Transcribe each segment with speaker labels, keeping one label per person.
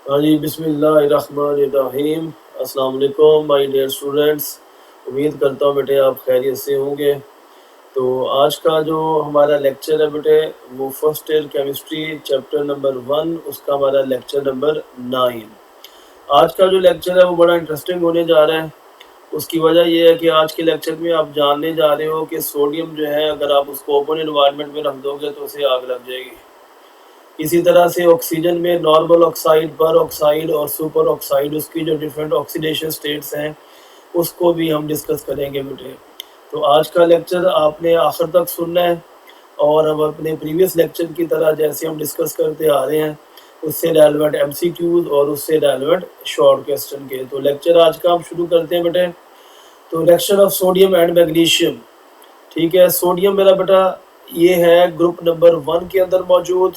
Speaker 1: हाँ जी, बिस्मिल्लाहिर्रहमानिर्रहीम। अस्सलाम वालेकुम माय डियर स्टूडेंट्स। उम्मीद करता हूँ बेटे आप खैरियत से होंगे। तो आज का जो हमारा लेक्चर है बेटे, वो first year chemistry chapter number 1, उसका हमारा लेक्चर नंबर 9। आज का जो लेक्चर है वो बड़ा इंटरेस्टिंग होने जा रहा है। उसकी वजह ये है कि आज के लेक्चर में आप जानने जा रहे हो कि सोडियम जो है, अगर आप उसको ओपन एनवायरनमेंट में रख दोगे तो उसे आग लग जाएगी। इसी तरह से ऑक्सीजन में नॉर्मल ऑक्साइड, पर ऑक्साइड और सुपर ऑक्साइड, उसकी जो डिफरेंट ऑक्सीडेशन स्टेट्स हैं, उसको भी हम डिस्कस करेंगे बेटे। तो आज का लेक्चर आपने आखिर तक सुनना है, और हम अपने प्रीवियस लेक्चर की तरह जैसे हम डिस्कस करते आ रहे हैं, उससे रेलेवेंट एमसीक्यूज और उससे रेलेवेंट शॉर्ट क्वेश्चन के। तो लेक्चर आज का हम शुरू करते हैं बेटे। तो reaction of sodium and magnesium. ठीक है, सोडियम मेरा बेटा ये है ग्रुप नंबर 1 के अंदर मौजूद।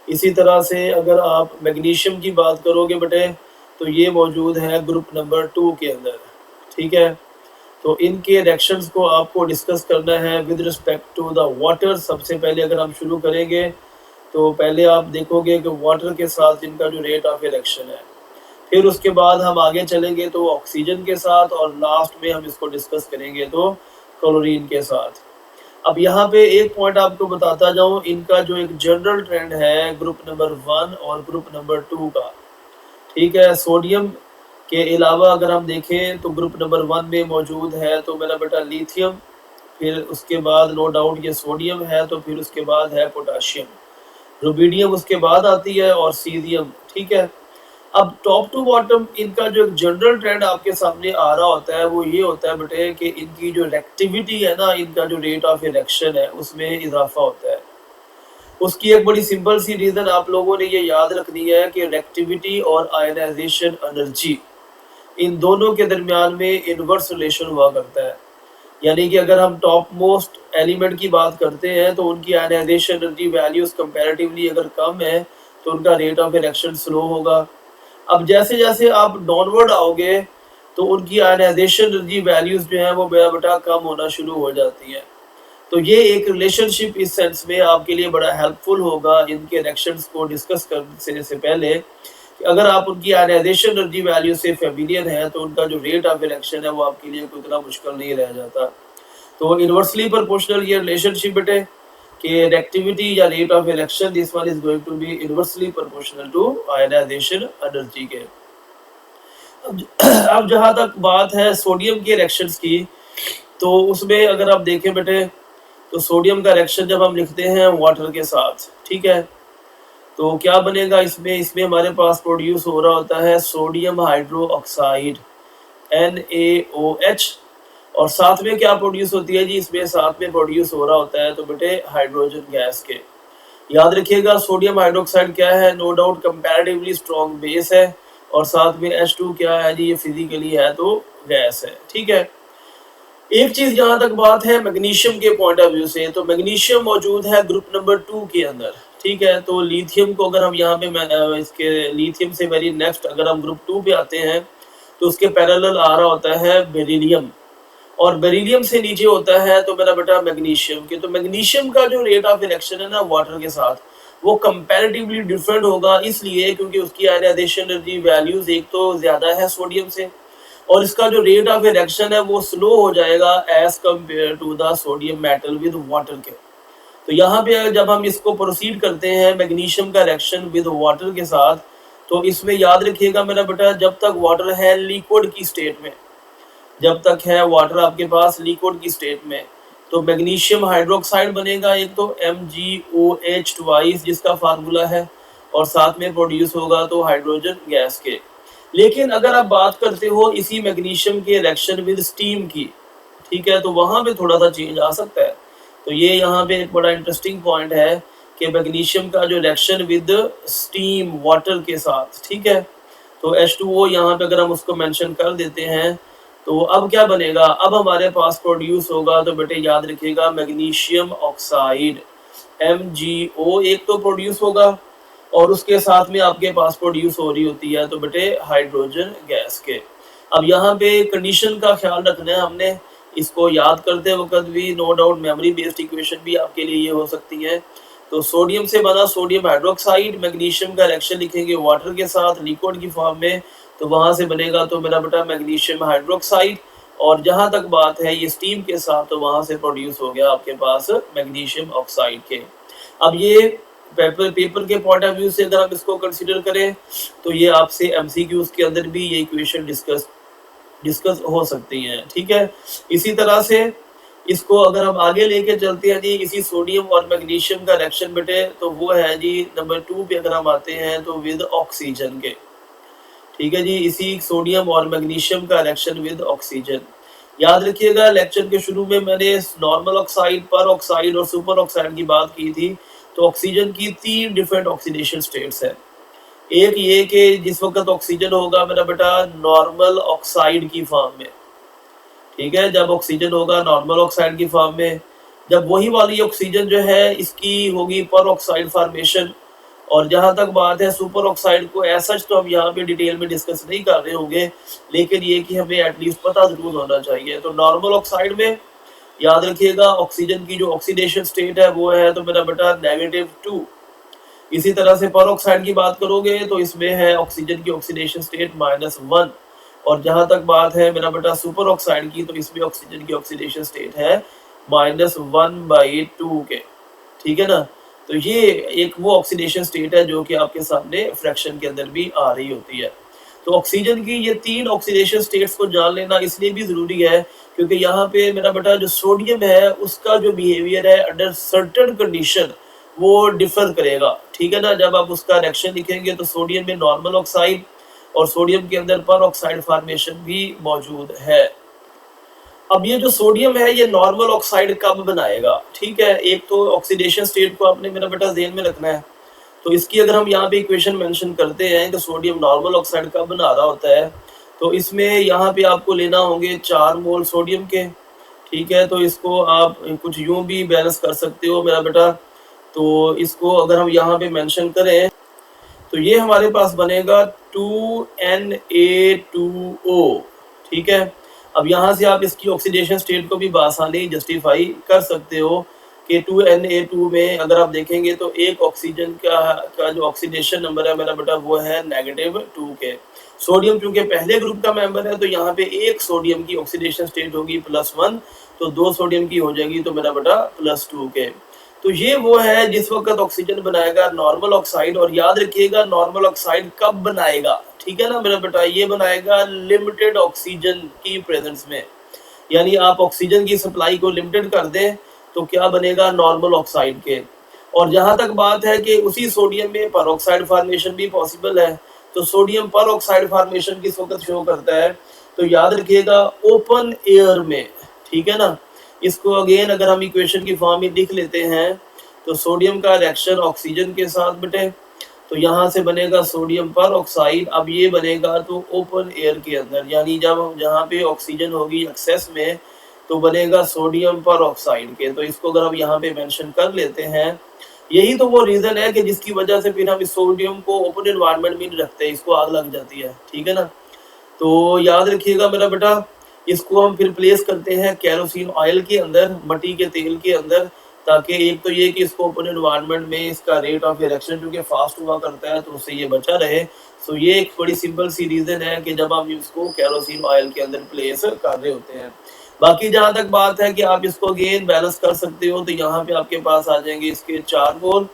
Speaker 1: इसी तरह से अगर आप मैग्नीशियम की बात करोगे बेटे, तो ये मौजूद है ग्रुप नंबर 2 के अंदर। ठीक है, तो इनके रिएक्शंस को आपको डिस्कस करना है with respect to the water. सबसे पहले अगर हम शुरू करेंगे तो पहले आप देखोगे कि वाटर के साथ इनका जो रेट ऑफ रिएक्शन है, फिर उसके बाद हम आगे चलेंगे तो ऑक्सीजन के साथ, और लास्ट में हम इसको डिस्कस करेंगे तो क्लोरीन के साथ। अब यहाँ पे एक पॉइंट आपको बताता जाऊँ, इनका जो एक जनरल ट्रेंड है ग्रुप नंबर 1 और ग्रुप नंबर 2 का। ठीक है, सोडियम के अलावा अगर हम देखें तो ग्रुप नंबर 1 में मौजूद है तो मेरा बेटा लिथियम, फिर उसके बाद नो डाउट ये सोडियम है, तो फिर उसके बाद है पोटाशियम, रुबिडियम उसके बाद आती है, और सीरियम। ठीक है, अब टॉप टू बॉटम इनका जो एक जनरल ट्रेंड आपके सामने आ रहा होता है वो ये होता है बेटे कि इनकी जो रिएक्टिविटी है ना, इनका जो रेट ऑफ रिएक्शन है उसमें इजाफा होता है। उसकी एक बड़ी सिंपल सी रीज़न आप लोगों ने ये याद रखनी है कि रिएक्टिविटी और आयनाइजेशन एनर्जी, इन दोनों के दरमियान में इनवर्स रिलेशन हुआ करता है। यानी कि अगर हम टॉप मोस्ट एलिमेंट की बात करते हैं तो उनकी आयनाइजेशन एनर्जी वैल्यूज कंपैरेटिवली अगर कम है तो उनका रेट ऑफ रिएक्शन स्लो होगा। अब जैसे जैसे आप डाउनवर्ड आओगे तो उनकी आयनाइजेशन एनर्जी वैल्यूज जो है वो मेरा बेटा कम होना शुरू हो जाती है। तो ये एक रिलेशनशिप इस सेंस में आपके लिए बड़ा हेल्पफुल होगा इनके रिएक्शंस को डिस्कस करने से पहले, कि अगर आप उनकी आयनाइजेशन एनर्जी वैल्यू से फेमिलियर हैं तो उनका जो रेट ऑफ रिएक्शन है वो आपके लिए कोई इतना मुश्किल नहीं रह जाता। तो इनवर्सली प्रोपोर्शनल ये रिलेशनशिप बेटे कि रिएक्टिविटी या rate of reaction, this one is going to be inversely proportional to ionization energy के। अब जहाँ तक बात है सोडियम के रिएक्शंस की, तो उसमें अगर आप देखें बेटे तो सोडियम का रिएक्शन जब हम लिखते हैं वाटर के साथ, ठीक है, तो क्या बनेगा इसमें इसमें हमारे पास प्रोड्यूस हो रहा होता है सोडियम हाइड्रो ऑक्साइड NaOH, और साथ में क्या प्रोड्यूस होती है जी, इसमें साथ में प्रोड्यूस हो रहा होता है तो बेटे हाइड्रोजन गैस के। याद रखिएगा सोडियम हाइड्रोक्साइड क्या है, no doubt comparatively strong base है, और साथ में H2 क्या है जी, ये फिजिकली है तो गैस है। ठीक है, एक चीज जहां तक बात है मैग्नीशियम के पॉइंट ऑफ व्यू से, तो मैग्नीशियम मौजूद है ग्रुप नंबर 2 के अंदर। ठीक है, तो लिथियम को अगर हम यहाँ पे इसके लिथियम से वेरी नेक्स्ट अगर हम ग्रुप 2 पे आते हैं तो उसके पैरेलल आ रहा होता है बेरिलियम, और बेरिलियम से नीचे होता है तो मेरा बेटा मैग्नीशियम के। तो मैग्नीशियम का जो रेट ऑफ रिएक्शन है ना वाटर के साथ, वो कंपैरेटिवली डिफरेंट होगा, इसलिए क्योंकि उसकी आयनाइजेशन एनर्जी वैल्यूज एक तो ज्यादा है सोडियम से, और इसका जो रेट ऑफ रिएक्शन है वो स्लो हो जाएगा as compare to the sodium metal with water के। तो यहाँ पे जब हम इसको प्रोसीड करते हैं मैग्नीशियम का रिएक्शन विद वाटर के साथ, तो इसमें याद रखिएगा मेरा बेटा, जब तक वाटर है लिक्विड की स्टेट में, जब तक है वाटर आपके पास लिक्विड की स्टेट में, तो मैग्नीशियम हाइड्रोक्साइड बनेगा एक तो MgOH ट्वाइस जिसका फार्मूला है, और साथ में प्रोड्यूस होगा तो हाइड्रोजन गैस के। लेकिन अगर आप बात करते हो इसी मैग्नीशियम के रिएक्शन विद स्टीम की, ठीक है, तो वहां पे थोड़ा सा चेंज आ सकता है। तो ये यहाँ पे एक बड़ा इंटरेस्टिंग पॉइंट है कि मैग्नीशियम का जो रिएक्शन विद स्टीम वाटर के साथ, ठीक है, तो H2O यहाँ पे अगर हम उसको मेंशन कर देते हैं तो अब क्या बनेगा, अब हमारे पास प्रोड्यूस होगा तो बेटे याद रखिएगा मैग्नीशियम ऑक्साइड MgO एक तो प्रोड्यूस होगा, और उसके साथ में आपके पास प्रोड्यूस हो रही होती है तो बेटे हाइड्रोजन गैस के। अब यहाँ पे कंडीशन का ख्याल रखना है हमने, इसको याद करते वक्त भी no doubt memory based equation भी आपके लिए ये हो सकती है तो सोडियम से बना सोडियम हाइड्रोक्साइड, मैग्नीशियम का रिएक्शन लिखेंगे वाटर के साथ लिक्विड की फॉर्म में, तो वहां से बनेगा तो मेरा बेटा मैग्नीशियम हाइड्रोक्साइड। और जहां तक बात है ये स्टीम के साथ, तो वहां से प्रोड्यूस हो गया आपके पास मैग्नीशियम ऑक्साइड के। अब ये पेपर के पॉइंट ऑफ व्यू से अगर हम इसको कंसीडर करें तो ये आपसे एमसीक्यूज के अंदर भी ये इक्वेशन डिस्कस हो सकती हैं, ठीक है। इसी तरह से इसको अगर हम आगे लेके चलते हैं जी, इसी सोडियम और मैग्नीशियम का रिएक्शन बेटे, तो वो है जी नंबर 2 पे अगर हम आते हैं तो विद ऑक्सीजन के, ठीक है जी। इसी सोडियम और मैग्नीशियम का रिएक्शन विद ऑक्सीजन। याद रखिएगा लेक्चर के शुरू में मैंने नॉर्मल ऑक्साइड, पर ऑक्साइड और सुपर ऑक्साइड की बात की थी। तो ऑक्सीजन की 3 डिफरेंट ऑक्सीडेशन स्टेट्स है। एक ये कि जिस वक्त ऑक्सीजन होगा मेरा बेटा नॉर्मल ऑक्साइड की फॉर्म में, ठीक है, जब ऑक्सीजन होगा नॉर्मल ऑक्साइड की फॉर्म में, जब वही वाली ऑक्सीजन जो है इसकी होगी पर ऑक्साइड फॉर्मेशन। और जहां तक बात है सुपर ऑक्साइड को ऐसा तो हम यहाँ पे डिटेल में डिस्कस नहीं कर रहे होंगे, लेकिन ये कि हमें एटलीस्ट पता जरूर होना चाहिए। तो नॉर्मल ऑक्साइड में याद रखिएगा ऑक्सीजन की जो ऑक्सीडेशन स्टेट है वो है तो मेरा बेटा -2। इसी तरह से पर ऑक्साइड की बात करोगे तो इसमें है ऑक्सीजन की ऑक्सीडेशन स्टेट -1। और जहां तक बात है मेरा बेटा सुपर ऑक्साइड की, तो इसमें ऑक्सीजन की ऑक्सीडेशन स्टेट है -1/2 के, ठीक है ना। तो ये एक वो ऑक्सीडेशन स्टेट है जो कि आपके सामने फ्रैक्शन के अंदर भी आ रही होती है। तो ऑक्सीजन की ये 3 ऑक्सीडेशन स्टेट्स को जान लेना इसलिए भी जरूरी है क्योंकि यहाँ पे मेरा बेटा जो सोडियम है उसका जो बिहेवियर है अंडर सर्टेन कंडीशन वो डिफर करेगा, ठीक है ना। जब आप उसका रिएक्शन लिखेंगे तो सोडियम में नॉर्मल ऑक्साइड और सोडियम के अंदर पर ऑक्साइड फॉर्मेशन भी मौजूद है। अब ये जो सोडियम है ये नॉर्मल ऑक्साइड कब बनाएगा, ठीक है। एक तो ऑक्सीडेशन स्टेट को आपने मेरा बेटा ध्यान में रखना है। तो इसकी अगर हम यहाँ पे इक्वेशन मेंशन करते हैं कि सोडियम नॉर्मल ऑक्साइड कब बना रहा होता है, तो इसमें यहाँ पे आपको लेना होंगे 4 मोल सोडियम के, ठीक है। तो इसको आप कुछ यूं भी बैलेंस कर सकते हो मेरा बेटा। तो इसको अगर हम यहाँ पे मेंशन करें तो ये हमारे पास बनेगा 2Na2O, ठीक है। अब यहाँ से आप इसकी ऑक्सीडेशन स्टेट को भी बआसानी जस्टिफाई कर सकते हो कि 2Na2 में अगर आप देखेंगे तो एक ऑक्सीजन का जो ऑक्सीडेशन नंबर है मेरा बेटा वो है -2 के। सोडियम चूंकि पहले ग्रुप का मेंबर है तो यहाँ पे एक सोडियम की ऑक्सीडेशन स्टेट होगी +1, तो 2 सोडियम की हो जाएगी तो मेरा बेटा +2 के। तो ये वो है जिस वक्त ऑक्सीजन बनाएगा नॉर्मल ऑक्साइड। और याद रखिएगा नॉर्मल ऑक्साइड कब बनाएगा, ठीक है ना मेरा बेटा, ये बनाएगा लिमिटेड ऑक्सीजन की प्रेजेंस में। यानी आप ऑक्सीजन की सप्लाई को लिमिटेड कर दें तो क्या बनेगा नॉर्मल ऑक्साइड के। और जहां तक बात है कि उसी सोडियम में पर ऑक्साइड फॉर्मेशन भी पॉसिबल है, तो सोडियम पर ऑक्साइड फॉर्मेशन किस वक्त शो करता है, तो याद रखिएगा ओपन एयर में, ठीक है ना। इसको अगेन अगर हम इक्वेशन की फॉर्म में लिख लेते हैं तो सोडियम का रिएक्शन ऑक्सीजन के साथ बेटे, तो यहाँ से बनेगा सोडियम पर ऑक्साइड। अब ये बनेगा तो ओपन एयर के अंदर, यानी जब जहाँ पे ऑक्सीजन होगी एक्सेस में तो बनेगा सोडियम पर ऑक्साइड के। तो इसको अगर हम यहाँ पे मेंशन कर लेते हैं, यही तो वो रीजन है कि जिसकी वजह से फिर हम इस सोडियम को ओपन एनवायरनमेंट में नहीं रखते, इसको आग लग जाती है, ठीक है ना। तो याद रखिएगा मेरा बेटा, इसको हम फिर प्लेस करते हैं केरोसिन ऑयल के अंदर, मट्टी के तेल के अंदर, ताकि एक तो ये कि इसको ओपन एनवायरनमेंट में इसका रेट ऑफ रिएक्शन क्योंकि फास्ट हुआ करता है तो उससे ये बचा रहे। सो ये एक बड़ी सिंपल सी रीजन है कि जब आप इसको केरोसिन ऑयल के अंदर प्लेस कर रहे होते हैं। बाकी जहाँ तक बात है कि आप इसको अगेन बैलेंस कर सकते हो, तो यहाँ पे आपके पास आ जाएंगे इसके 4 मोल।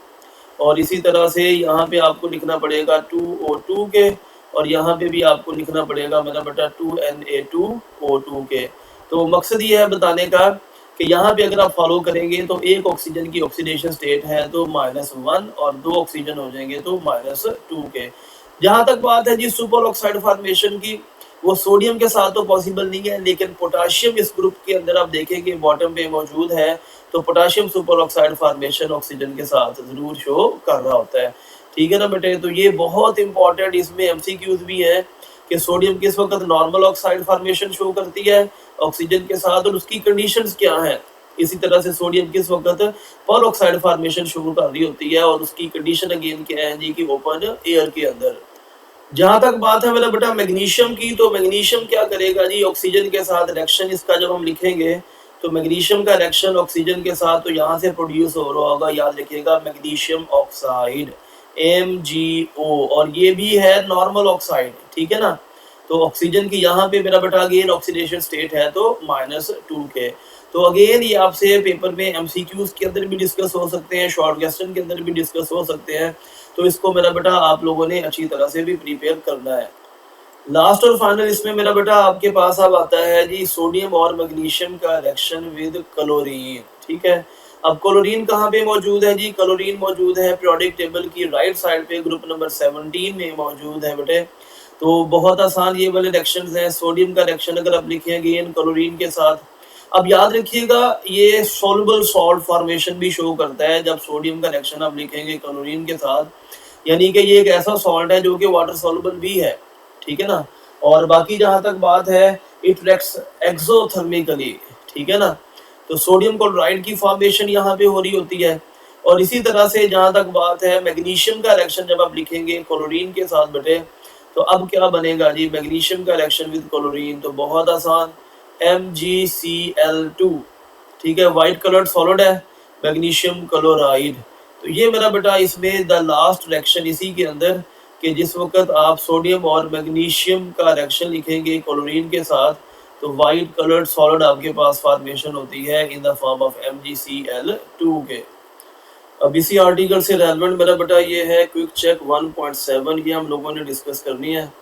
Speaker 1: और इसी तरह से यहाँ पे आपको लिखना पड़ेगा 2O2 के, और यहाँ पे भी आपको लिखना पड़ेगा मेरा बेटा 2Na2O2 के। तो मकसद ये है बताने का कि यहाँ पे अगर आप फॉलो करेंगे तो एक ऑक्सीजन की ऑक्सीडेशन स्टेट है तो -1 और 2 ऑक्सीजन हो जाएंगे तो -2 के। जहाँ तक बात है जी सुपर ऑक्साइड फॉर्मेशन की, वो सोडियम के साथ तो पॉसिबल नहीं है, लेकिन पोटाशियम इस ग्रुप के अंदर आप देखेंगे बॉटम पे मौजूद है, तो potassium super oxide formation oxygen के साथ जरूर शो कर रहा होता है, ठीक है ना बेटे। तो ये बहुत इंपॉर्टेंट इसमें एमसीक्यूज भी है कि सोडियम किस वक्त नॉर्मल ऑक्साइड फॉर्मेशन शो करती है ऑक्सीजन के साथ और उसकी कंडीशंस क्या हैं। इसी तरह से सोडियम किस वक्त पर ऑक्साइड फॉर्मेशन शुरू कर रही होती है और उसकी कंडीशन अगेन क्या है जी कि ओपन एयर के अंदर। जहां तक बात है मेरा बेटा मैग्नीशियम की, तो मैग्नीशियम क्या करेगा जी ऑक्सीजन के साथ रिएक्शन इसका जब हम लिखेंगे तो मैग्नीशियम का रिएक्शन ऑक्सीजन के साथ तो यहाँ से प्रोड्यूस हो रहा होगा, याद रखिएगा मैग्नीशियम ऑक्साइड MgO, और ये भी है नॉर्मल ऑक्साइड, ठीक है ना। तो ऑक्सीजन की यहाँ पे मेरा बेटा अगेन ऑक्सीडेशन स्टेट है तो -2K। तो अगेन ये आपसे पेपर में MCQs के अंदर भी डिस्कस हो सकते हैं, शॉर्ट क्वेश्चन के अंदर भी डिस्कस हो सकते हैं। तो इसको मेरा बेटा आप लोगों ने अच्छी तरह से भी प्रिपेयर करना है। लास्ट और फाइनल इसमें मेरा बेटा आपके पास अब आता है जी सोडियम और मैग्नीशियम का रिएक्शन विद क्लोरीन, ठीक है। अब क्लोरीन कहाँ पे मौजूद है जी? क्लोरीन मौजूद है पीरियोडिक टेबल की राइट साइड पे ग्रुप नंबर 17 में मौजूद है बेटे। तो बहुत आसान ये वाले रिएक्शंस हैं। सोडियम का रिएक्शन अगर आप लिखेंगे इन क्लोरीन के साथ, अब याद रखिएगा ये सोलुबल सॉल्ट फॉर्मेशन भी शो करता है जब सोडियम का रिएक्शन आप लिखेंगे क्लोरीन के साथ, यानी कि ये एक ऐसा सॉल्ट है जो कि वाटर सोलुबल भी है, ठीक है ना। और बाकी जहां तक बात है इट रिएक्ट्स एक्सोथर्मिकली, ठीक है ना। तो सोडियम क्लोराइड की फॉर्मेशन यहाँ पे हो रही होती है। और इसी तरह से जहां तक बात है मैग्नीशियम का रिएक्शन जब आप लिखेंगे क्लोरीन के साथ बेटे, तो अब क्या बनेगा जी मैग्नीशियम का रिएक्शन विद क्लोरीन? तो बहुत आसान, MgCl2, ठीक है, व्हाइट कलर्ड सॉलिड है मैग्नीशियम क्लोराइड। तो ये मेरा बेटा इसमें द लास्ट रिएक्शन इसी के अंदर कि जिस वक्त आप सोडियम और मैग्नीशियम का रिएक्शन लिखेंगे क्लोरीन के साथ, तो व्हाइट कलर्ड सॉलिड आपके पास फॉर्मेशन होती है in the form of MgCl2 के। अब इसी आर्टिकल से रेलेवेंट मेरा बेटा ये है क्विक चेक 1.7, ये हम लोगों ने डिस्कस करनी है।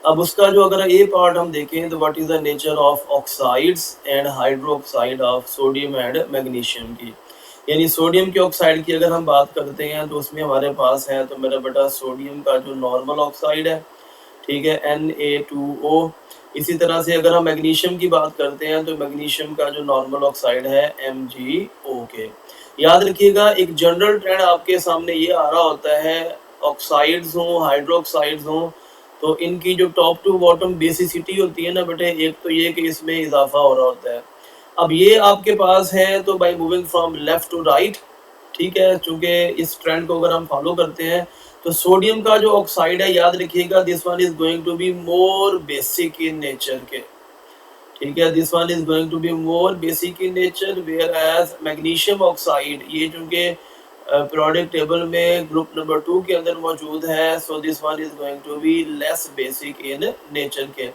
Speaker 1: अब उसका जो अगर ए पार्ट हम देखें तो what is the nature of oxides and hydroxide of sodium and magnesium की, यानी सोडियम के ऑक्साइड की अगर हम बात करते हैं तो उसमें हमारे पास है तो मेरा बेटा सोडियम का जो नॉर्मल ऑक्साइड है, ठीक है, Na2O। इसी तरह से अगर हम मैग्नीशियम की बात करते हैं तो मैग्नीशियम का जो नॉर्मल ऑक्साइड है MgO। याद रखिएगा एक जनरल ट्रेंड आपके सामने ये आ रहा होता है, ऑक्साइड्स हों हाइड्रोक्साइड्स हों, तो इनकी जो टॉप टू बॉटम बेसिसिटी होती है ना बेटे, एक तो ये कि इसमें इजाफा हो रहा होता है। अब ये आपके पास है तो by moving from left to right, ठीक है, चूंकि इस ट्रेंड को अगर हम फॉलो करते हैं तो सोडियम का जो ऑक्साइड है याद रखिएगा this one is going to be more basic in nature के, ठीक है, this one is going to be more basic in nature, whereas magnesium oxide ये चूंकि पीरियोडिक टेबल में ग्रुप नंबर 2 के अंदर मौजूद है, so this one is going to be less basic in nature के।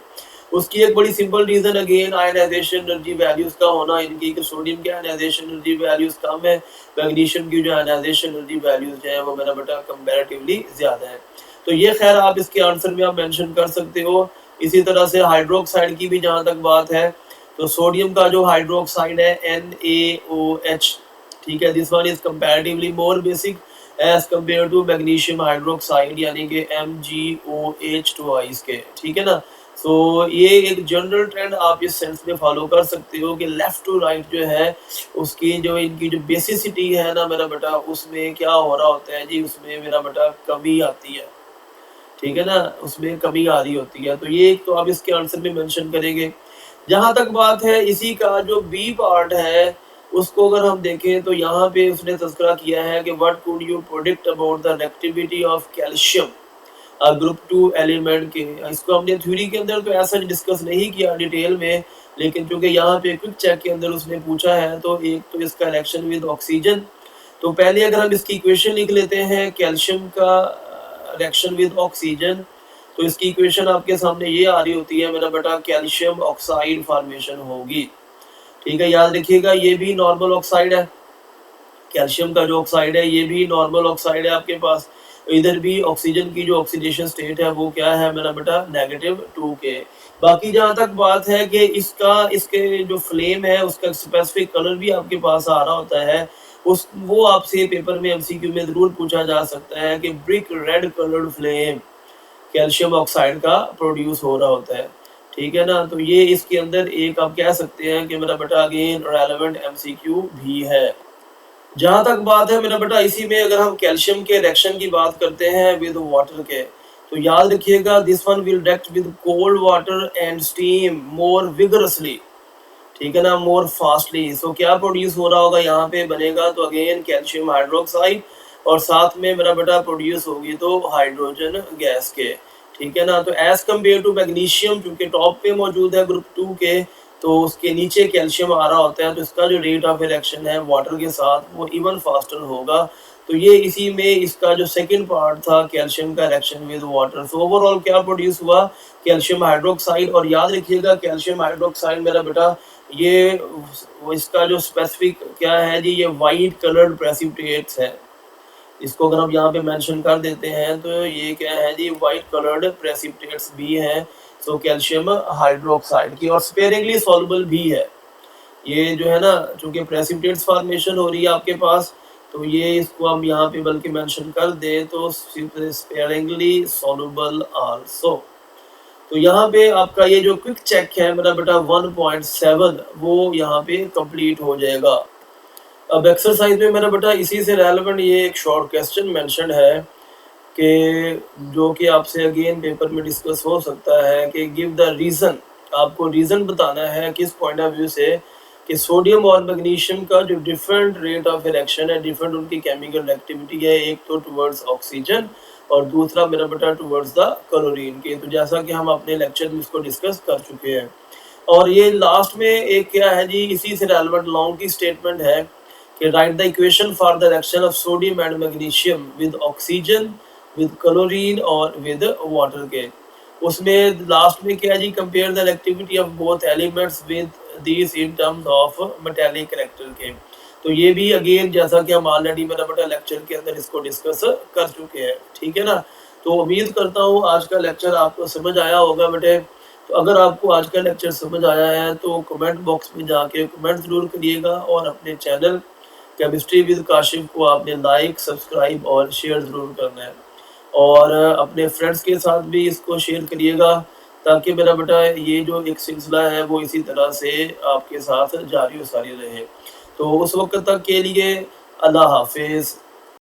Speaker 1: उसकी एक बड़ी simple reason again ionization energy values का होना इनकी, कि सोडियम की आयनाइजेशन एनर्जी वैल्यूज कम है, मैग्नीशियम की जो आयनाइजेशन एनर्जी वैल्यूज है वो मेरा बेटा कंपैरेटिवली ज्यादा है। तो ये खैर आप इसके आंसर में आप मेंशन कर सकते हो। इसी तरह से हाइड्रोक्साइड की भी जहां तक बात है तो सोडियम का जो हाइड्रोक्साइड है NaOH, ठीक है, this one is comparatively more basic as compare to magnesium hydroxide यानी कि MgOH के, ठीक है ना। सो ये एक जनरल ट्रेंड आप इस सेंस में फॉलो कर सकते हो कि लेफ्ट टू राइट जो है उसकी जो इनकी जो बेसिसिटी है ना मेरा बेटा, उसमें क्या हो रहा होता है जी, उसमें मेरा बेटा कमी आती है, ठीक है ना, उसमें कमी आ रही होती है। तो ये एक तो आप इसके आंसर में मेंशन करेंगे। जहां तक बात है इसी का जो बी पार्ट है उसको अगर हम देखें तो यहाँ पे उसने तज़किरा किया है कि what could you predict about the reactivity of calcium group 2 element के। इसको हमने थ्योरी के अंदर तो ऐसा डिस्कस नहीं किया डिटेल में, लेकिन चूंकि यहाँ पे क्विक चेक के अंदर उसने पूछा है तो एक तो इसका रिएक्शन विद ऑक्सीजन। तो पहले अगर हम इसकी इक्वेशन लिख लेते हैं कैल्शियम का रिएक्शन विद ऑक्सीजन, तो इसकी इक्वेशन आपके सामने ये आ रही होती है मेरा बेटा, कैल्शियम ऑक्साइड फॉर्मेशन होगी, ठीक है। याद रखिएगा ये भी नॉर्मल ऑक्साइड है, कैल्शियम का जो ऑक्साइड है ये भी नॉर्मल ऑक्साइड है आपके पास। इधर भी ऑक्सीजन की जो ऑक्सीडेशन स्टेट है वो क्या है मेरा बेटा, -2K। बाकी जहाँ तक बात है कि इसके जो फ्लेम है उसका स्पेसिफिक कलर भी आपके पास आ रहा होता है, उस वो आपसे पेपर में MCQ में जरूर पूछा जा सकता है कि brick red coloured flame calcium oxide का प्रोड्यूस हो रहा होता है, ठीक है ना। तो ये इसके अंदर एक आप कह सकते हैं कि मेरा बेटा अगेन रेलेवेंट MCQ भी है। जहां तक बात है मेरा बेटा इसी में अगर हम कैल्शियम के रिएक्शन की बात करते हैं विद वाटर के, तो याद रखिएगा this one will react with cold water and steam more vigorously, ठीक है ना, मोर फास्टली। सो क्या प्रोड्यूस हो रहा होगा यहाँ पे बनेगा, तो अगेन कैल्शियम हाइड्रोक्साइड और साथ में मेरा बेटा प्रोड्यूस होगी तो हाइड्रोजन गैस के, ठीक है ना। तो एज कम्पेयर टू मैग्नीशियम क्योंकि टॉप पे मौजूद है ग्रुप 2 के, तो उसके नीचे कैल्शियम आ रहा होता है, तो इसका जो रेट ऑफ रिएक्शन है वाटर के साथ वो इवन फास्टर होगा। तो ये इसी में इसका जो सेकंड पार्ट था कैल्शियम का reaction with water. So overall क्या प्रोड्यूस हुआ, कैल्शियम हाइड्रोक्साइड। और याद रखिएगा कैल्शियम हाइड्रोक्साइड मेरा बेटा ये इसका जो स्पेसिफिक क्या है जी, ये वाइट कलर्ड प्रेसिपिटेट्स है। इसको अगर हम यहाँ पे मेंशन कर देते हैं तो ये क्या है जी, वाइट कलर्ड प्रेसिपिटेट्स भी हैं। सो कैल्शियम हाइड्रोक्साइड की और स्पेयरिंगली सॉल्युबल भी है। ये जो है ना, चूंकि प्रेसिपिटेट्स फॉर्मेशन हो रही है आपके पास, तो ये इसको हम यहाँ पे बल्कि मेंशन कर दे तो स्पेयरिंगली सॉल्युबल आल्सो। तो यहाँ पे आपका ये जो क्विक चेक है मेरा बेटा 1.7 वो यहाँ पे कंप्लीट हो जाएगा। अब एक्सरसाइज में मेरा बेटा इसी से रेलेवेंट ये एक शॉर्ट क्वेश्चन मेंशन है कि जो कि आपसे अगेन पेपर में डिस्कस हो सकता है कि गिव द रीज़न। आपको रीज़न बताना है किस पॉइंट ऑफ व्यू से कि सोडियम और मैग्नीशियम का जो डिफरेंट रेट ऑफ रिएक्शन है, डिफरेंट उनकी केमिकल एक्टिविटी है, एक तो टुवर्ड्स ऑक्सीजन और दूसरा मेरा बेटा टुवर्ड्स द क्लोरीन के। तो जैसा कि हम अपने लेक्चर में इसको डिस्कस कर चुके हैं। और ये लास्ट में एक क्या है जी, इसी से रेलेवेंट लॉन्ग की स्टेटमेंट है कि write the equation for the reaction of sodium and magnesium with oxygen, with chlorine और विद वाटर के। उसमें लास्ट में क्या जी, compare the activity of both elements with these in terms of metallic character के। तो ये भी अगेन जैसा कि हम ऑलरेडी मेरा बेटा लेक्चर के अंदर इसको डिस्कस कर चुके हैं, ठीक है ना। तो उम्मीद करता हूँ आज का लेक्चर आपको समझ आया होगा बेटे। तो अगर आपको आज का लेक्चर समझ आया है तो कमेंट बॉक्स में जाके कमेंट ज़रूर करिएगा और अपने चैनल केमिस्ट्री विद काशिफ को आपने लाइक, सब्सक्राइब और शेयर ज़रूर करना है। और अपने फ्रेंड्स के साथ भी इसको शेयर करिएगा ताकि मेरा बेटा ये जो एक सिलसिला है वो इसी तरह से आपके साथ जारी व सारी रहे। तो उस वक्त तक के लिए अल्लाह हाफिज़।